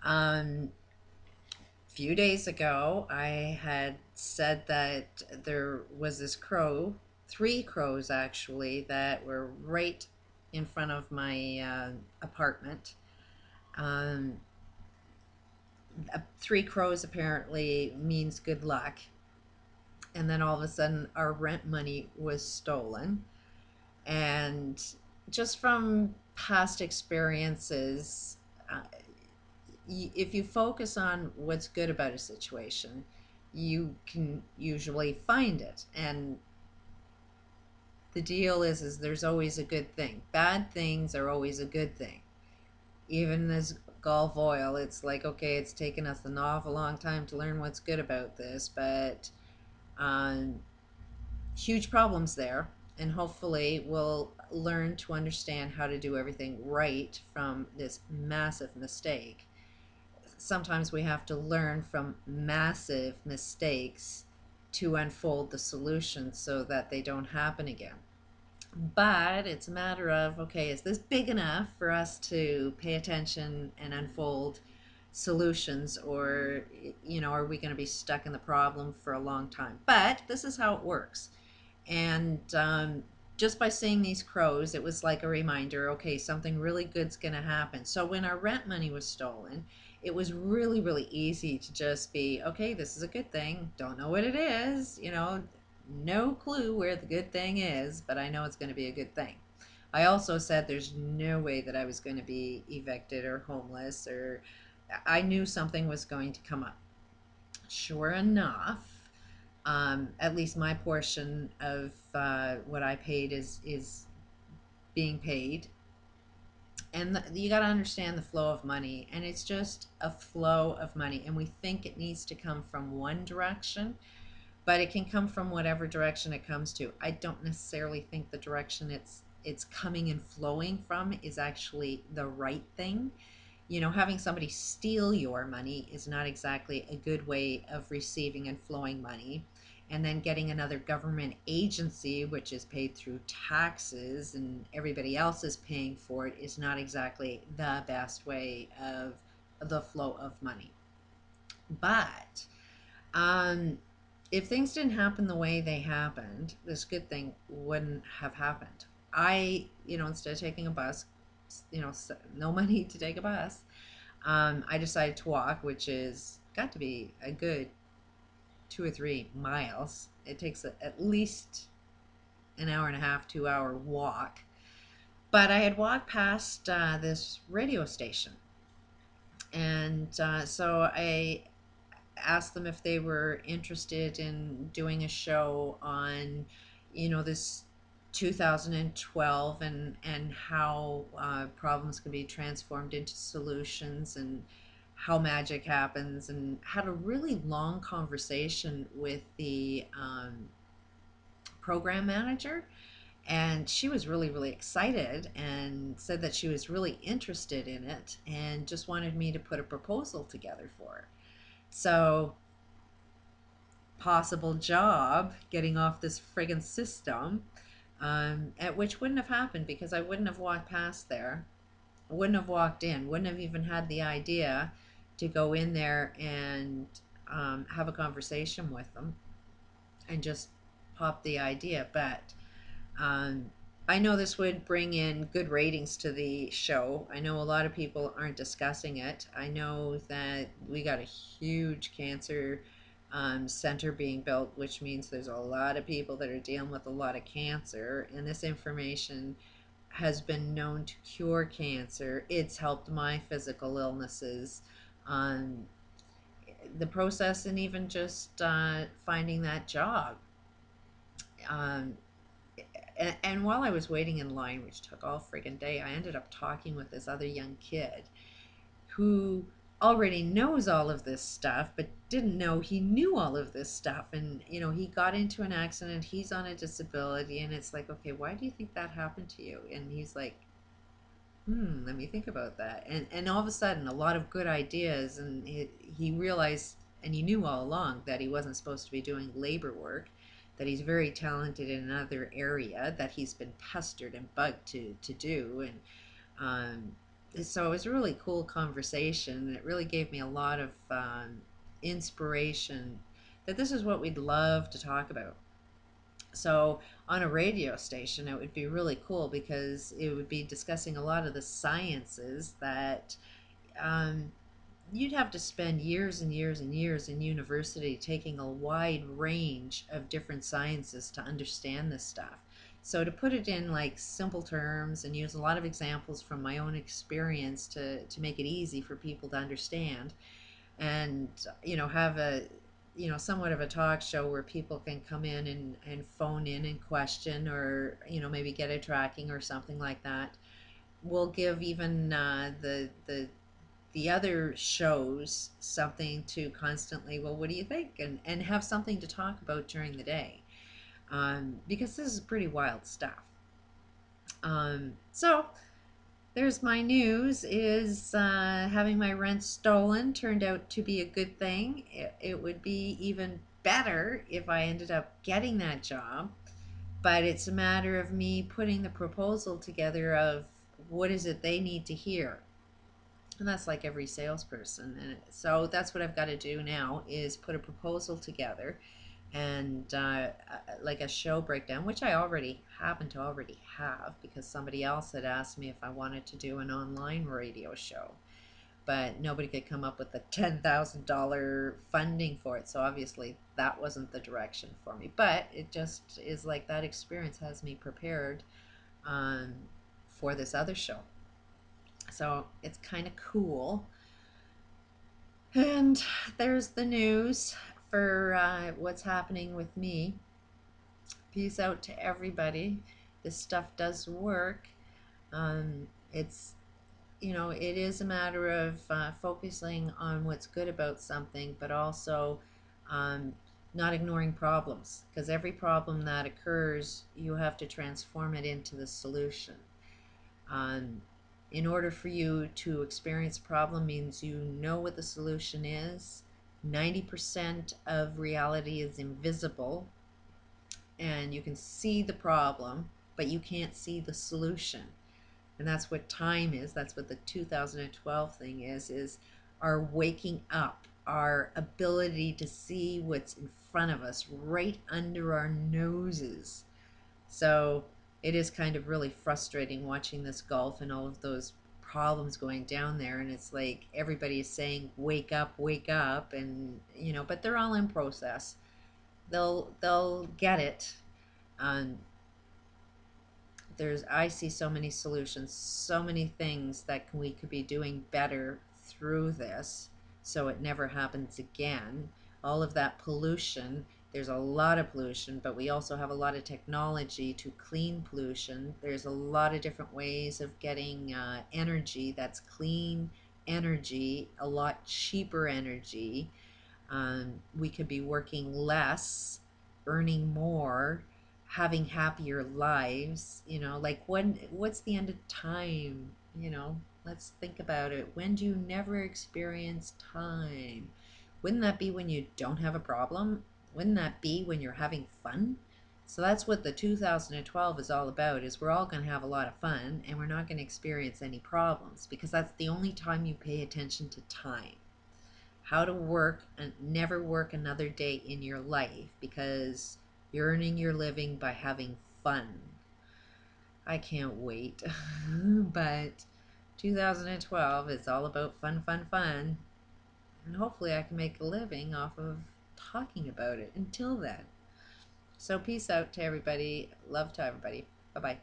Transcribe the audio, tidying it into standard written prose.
Um, few days ago, I had said that there was this crow, three crows actually, that were right in front of my apartment. Um, three crows apparently means good luck. And then all of a sudden, our rent money was stolen. And just from past experiences, uh, if you focus on what's good about a situation, you can usually find it. And the deal is there's always a good thing. Bad things are always a good thing. Even as Gulf oil, it's like, okay, it's taken us an awful long time to learn what's good about this, but um, huge problems there. And hopefully we'll learn to understand how to do everything right from this massive mistake. Sometimes we have to learn from massive mistakes to unfold the solutions so that they don't happen again. But it's a matter of, okay, is this big enough for us to pay attention and unfold solutions, or are we going to be stuck in the problem for a long time? But this is how it works. And just by seeing these crows, it was like a reminder, okay, something really good's going to happen. So when our rent money was stolen, it was really, really easy to just be, okay, this is a good thing. Don't know what it is, no clue where the good thing is, but I know it's going to be a good thing. I also said there's no way that I was going to be evicted or homeless, or I knew something was going to come up. Sure enough, at least my portion of what I paid is being paid. And you got to understand the flow of money, and it's just a flow of money. And we think it needs to come from one direction, but it can come from whatever direction it comes to. I don't necessarily think the direction it's coming and flowing from is actually the right thing. Having somebody steal your money is not exactly a good way of receiving and flowing money. And then getting another government agency, which is paid through taxes and everybody else is paying for it, is not exactly the best way of the flow of money. But if things didn't happen the way they happened, this good thing wouldn't have happened. Instead of taking a bus, no money to take a bus, I decided to walk, which is got to be a good 2 or 3 miles. It takes at least an hour and a half, 2 hour walk. But I had walked past this radio station, and so I asked them if they were interested in doing a show on, this 2012, and how problems can be transformed into solutions, and how magic happens, and had a really long conversation with the program manager. And she was really, really excited and said that she was really interested in it and just wanted me to put a proposal together for her. So, possible job getting off this friggin' system, at which wouldn't have happened because I wouldn't have walked past there, I wouldn't have walked in, wouldn't have even had the idea to go in there and have a conversation with them and just pop the idea. But um, I know this would bring in good ratings to the show. I know a lot of people aren't discussing it. I know that we got a huge cancer center being built, which means there's a lot of people that are dealing with a lot of cancer, and this information has been known to cure cancer. It's helped my physical illnesses. Um, the process, and even just finding that job. Um, and while I was waiting in line, which took all friggin' day, I ended up talking with this other young kid who already knows all of this stuff, but didn't know he knew all of this stuff. And, he got into an accident, he's on a disability, and it's like, okay, why do you think that happened to you? And he's like, let me think about that. And all of a sudden, a lot of good ideas, and he realized, and he knew all along that he wasn't supposed to be doing labor work, that he's very talented in another area that he's been pestered and bugged to do. And So it was a really cool conversation. It really gave me a lot of inspiration that this is what we'd love to talk about. So on a radio station, it would be really cool because it would be discussing a lot of the sciences that um, you'd have to spend years and years and years in university taking a wide range of different sciences to understand this stuff. So to put it in like simple terms and use a lot of examples from my own experience to make it easy for people to understand, and have a somewhat of a talk show where people can come in and phone in and question, or maybe get a tracking or something like that. We'll give even the other shows something to constantly, well, what do you think, and have something to talk about during the day, because this is pretty wild stuff. So there's my news is having my rent stolen turned out to be a good thing. It would be even better if I ended up getting that job, but it's a matter of me putting the proposal together of what is it they need to hear. And that's like every salesperson. And so that's what I've got to do now is put a proposal together, and like a show breakdown, which I already happen to already have because somebody else had asked me if I wanted to do an online radio show, but nobody could come up with the $10,000 funding for it. So obviously that wasn't the direction for me. But it just is like that experience has me prepared um, for this other show. So it's kind of cool. And there's the news for what's happening with me. Peace out to everybody. This stuff does work. It's, it is a matter of focusing on what's good about something, but also um, not ignoring problems, because every problem that occurs, you have to transform it into the solution. Um, in order for you to experience a problem means you know what the solution is. 90% of reality is invisible, and you can see the problem, but you can't see the solution. And that's what time is. That's what the 2012 thing is our waking up, our ability to see what's in front of us, right under our noses. So it is kind of really frustrating watching this golf and all of those problems going down there, and it's like everybody is saying wake up, and but they're all in process. They'll get it. um, I see so many solutions, so many things that we could be doing better through this, so it never happens again. All of that pollution, there's a lot of pollution, but we also have a lot of technology to clean pollution. There's a lot of different ways of getting energy that's clean energy, a lot cheaper energy. We could be working less, earning more, having happier lives. Like what's the end of time? Let's think about it. When do you never experience time? Wouldn't that be when you don't have a problem? Wouldn't that be when you're having fun? So that's what the 2012 is all about, is we're all going to have a lot of fun and we're not going to experience any problems, because that's the only time you pay attention to time. How to work and never work another day in your life, because you're earning your living by having fun. I can't wait. But 2012 is all about fun, fun, fun. And hopefully I can make a living off of talking about it until then. So peace out to everybody. Love to everybody. Bye bye.